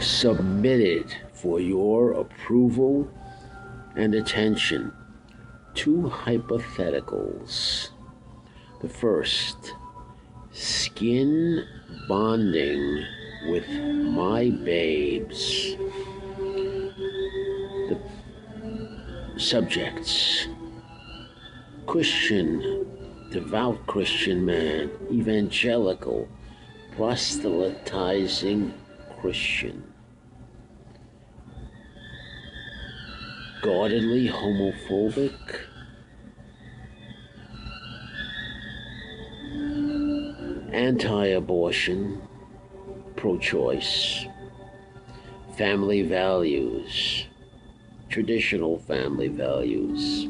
submitted for your approval and attention two hypotheticals. The first, skin bonding with my babes. The subjects, Christian, devout Christian man, evangelical, proselytizing Christian, guardedly homophobic, anti-abortion, pro-choice, family values, traditional family values.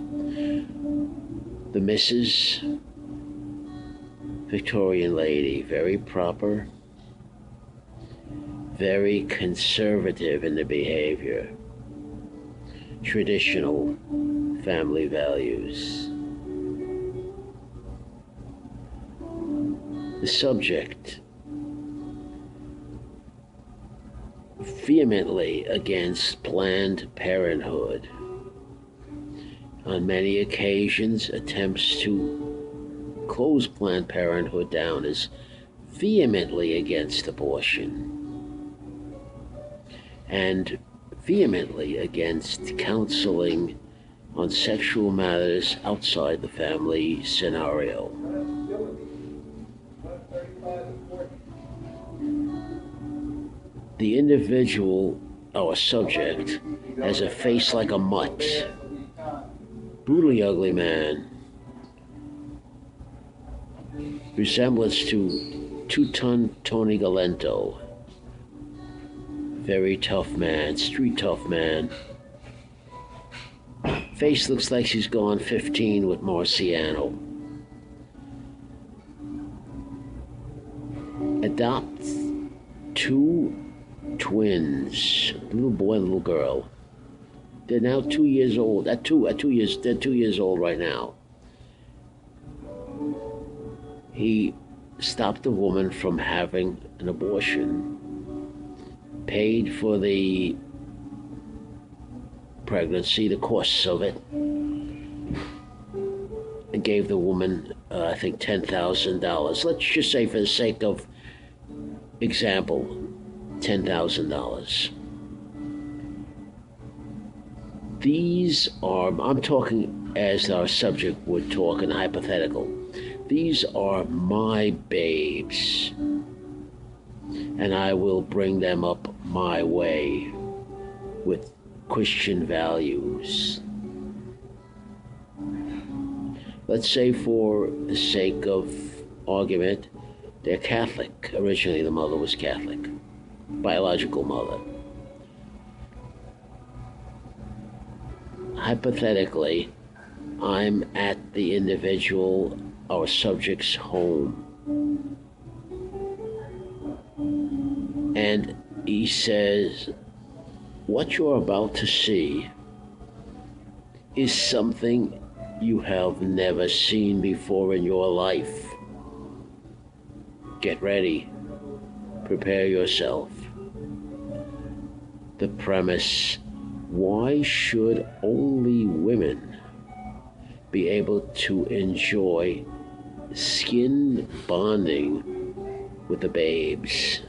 The Mrs. Victorian lady, very proper, very conservative in the behavior, traditional family values. The subject, vehemently against Planned Parenthood. On many occasions, attempts to close Planned Parenthood down is vehemently against abortion and vehemently against counseling on sexual matters outside the family scenario. The individual, our subject, has a face like a mutt. Brutally ugly man. Resemblance to two-ton Tony Galento. Very tough man, street tough man. Face looks like she's gone 15 with Marciano. Adopts two twins, little boy and little girl. They're now 2 years old. They're 2 years old right now. He stopped the woman from having an abortion, paid for the pregnancy, the costs of it, and gave the woman, I think, $10,000. Let's just say, for the sake of example, $10,000. These are, I'm talking as our subject would talk in hypothetical. These are my babes, and I will bring them up my way with Christian values. Let's say, for the sake of argument, they're Catholic. Originally, the mother was Catholic, biological mother. Hypothetically, I'm at the individual, our subject's home, and he says, what you're about to see is something you have never seen before in your life. Get ready. Prepare yourself. The premise: why should only women be able to enjoy skin bonding with the babes?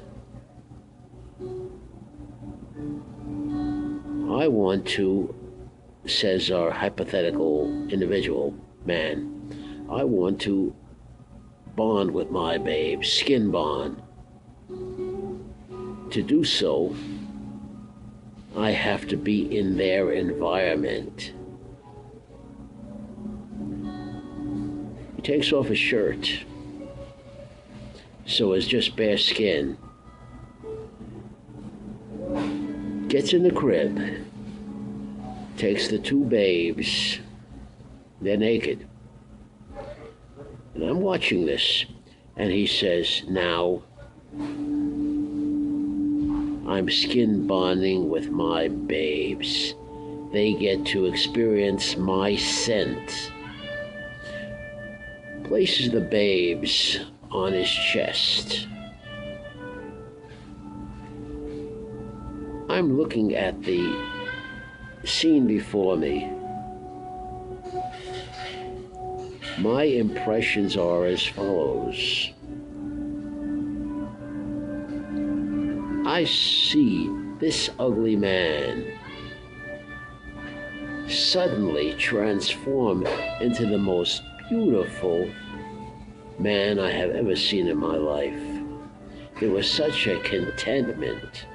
I want to, says our hypothetical individual man, I want to bond with my babes, skin bond. To do so, I have to be in their environment. He takes off his shirt, so it's just bare skin. Gets in the crib, takes the two babes, they're naked. And I'm watching this, and he says, now, I'm skin bonding with my babes. They get to experience my scent. Places the babes on his chest. I'm looking at the scene before me. My impressions are as follows. I see this ugly man suddenly transform into the most beautiful man I have ever seen in my life. There was such a contentment,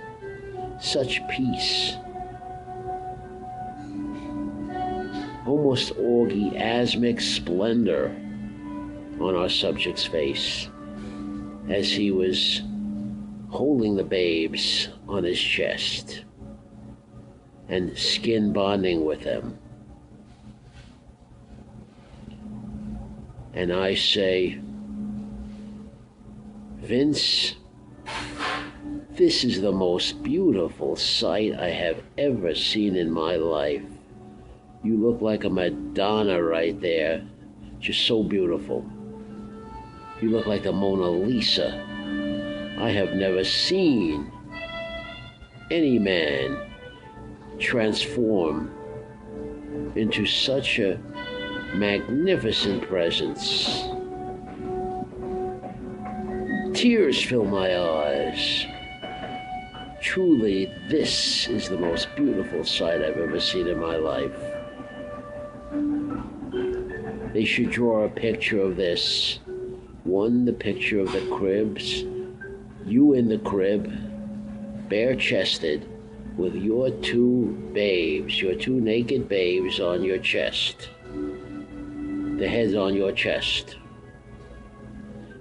such peace, almost orgasmic splendor on our subject's face as he was holding the babes on his chest and skin bonding with them. And I say, Vince, this is the most beautiful sight I have ever seen in my life. You look like a Madonna right there, just so beautiful. You look like the Mona Lisa. I have never seen any man transform into such a magnificent presence. Tears fill my eyes. Truly, this is the most beautiful sight I've ever seen in my life. They should draw a picture of this. One, the picture of the cribs. You in the crib, bare-chested, with your two babes, your two naked babes on your chest. The heads on your chest.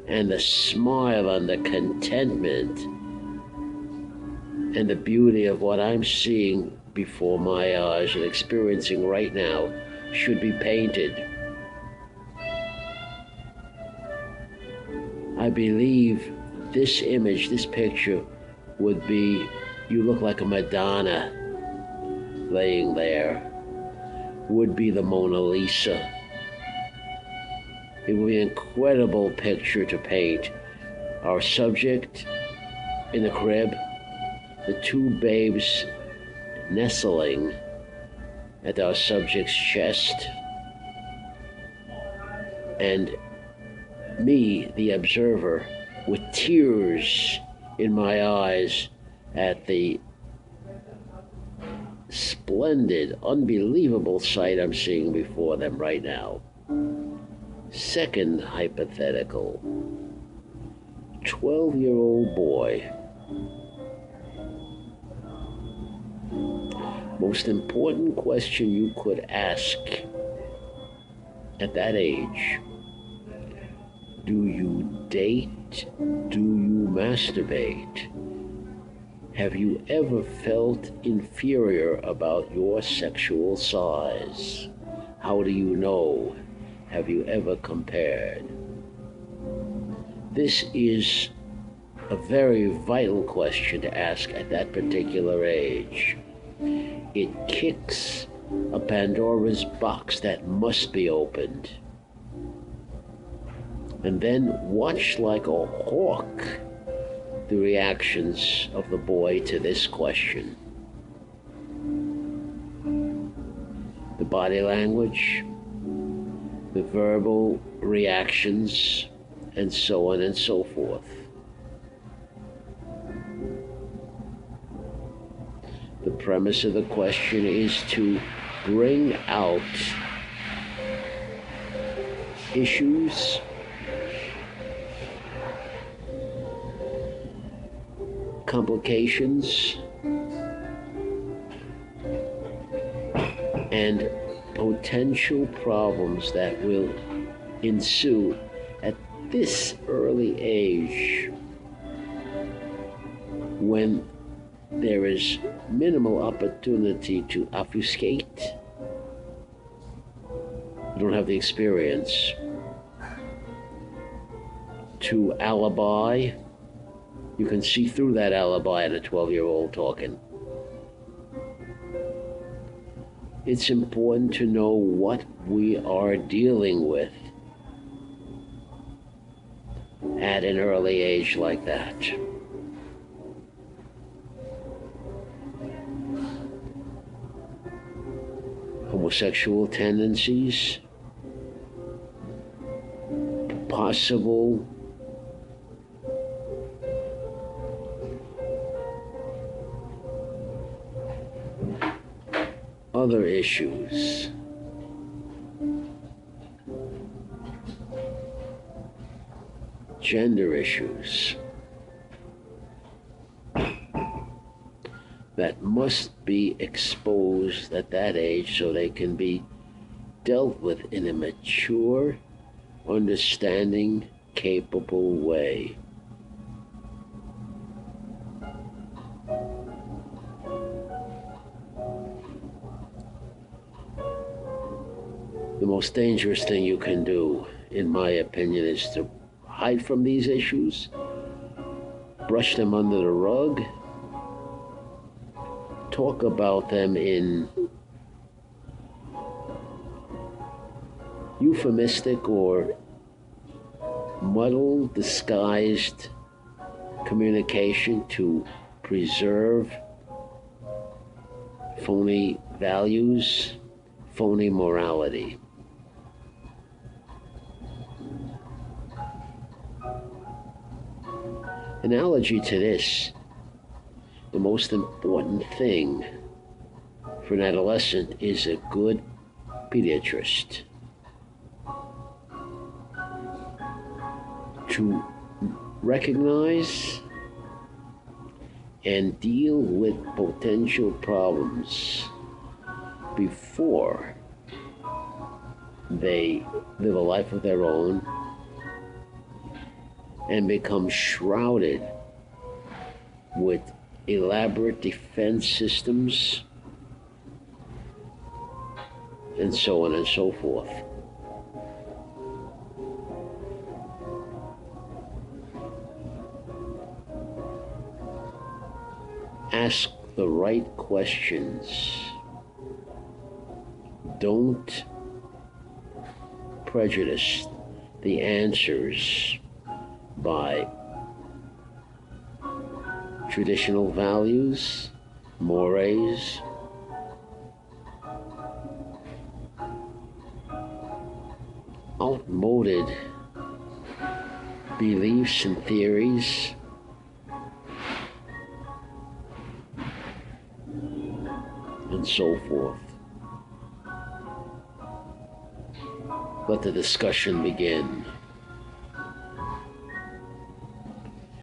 And the smile and the contentment and the beauty of what I'm seeing before my eyes and experiencing right now should be painted. I believe this image, this picture, would be, you look like a Madonna laying there, would be the Mona Lisa. It would be an incredible picture to paint. Our subject in the crib, the two babes nestling at our subject's chest, and me, the observer, with tears in my eyes at the splendid, unbelievable sight I'm seeing before them right now. Second hypothetical, 12-year-old boy. Most important question you could ask at that age. Do you date? Do you masturbate? Have you ever felt inferior about your sexual size? How do you know? Have you ever compared? This is a very vital question to ask at that particular age. It kicks a Pandora's box that must be opened. And then watch like a hawk the reactions of the boy to this question. The body language, the verbal reactions, and so on and so forth. The premise of the question is to bring out issues, complications, and potential problems that will ensue at this early age when there is minimal opportunity to obfuscate. You don't have the experience to alibi. You can see through that alibi in a 12-year-old talking. It's important to know what we are dealing with at an early age like that. homosexual tendencies, possible other issues. Gender issues that must be exposed at that age so they can be dealt with in a mature, understanding, capable way. The most dangerous thing you can do, in my opinion, is to hide from these issues, brush them under the rug, talk about them in euphemistic or muddled, disguised communication to preserve phony values, phony morality. Analogy to this, the most important thing for an adolescent is a good pediatrist to recognize and deal with potential problems before they live a life of their own and become shrouded with elaborate defense systems and so on and so forth. Ask the right questions. Don't prejudice the answers by traditional values, mores, outmoded beliefs and theories, and so forth. Let the discussion begin.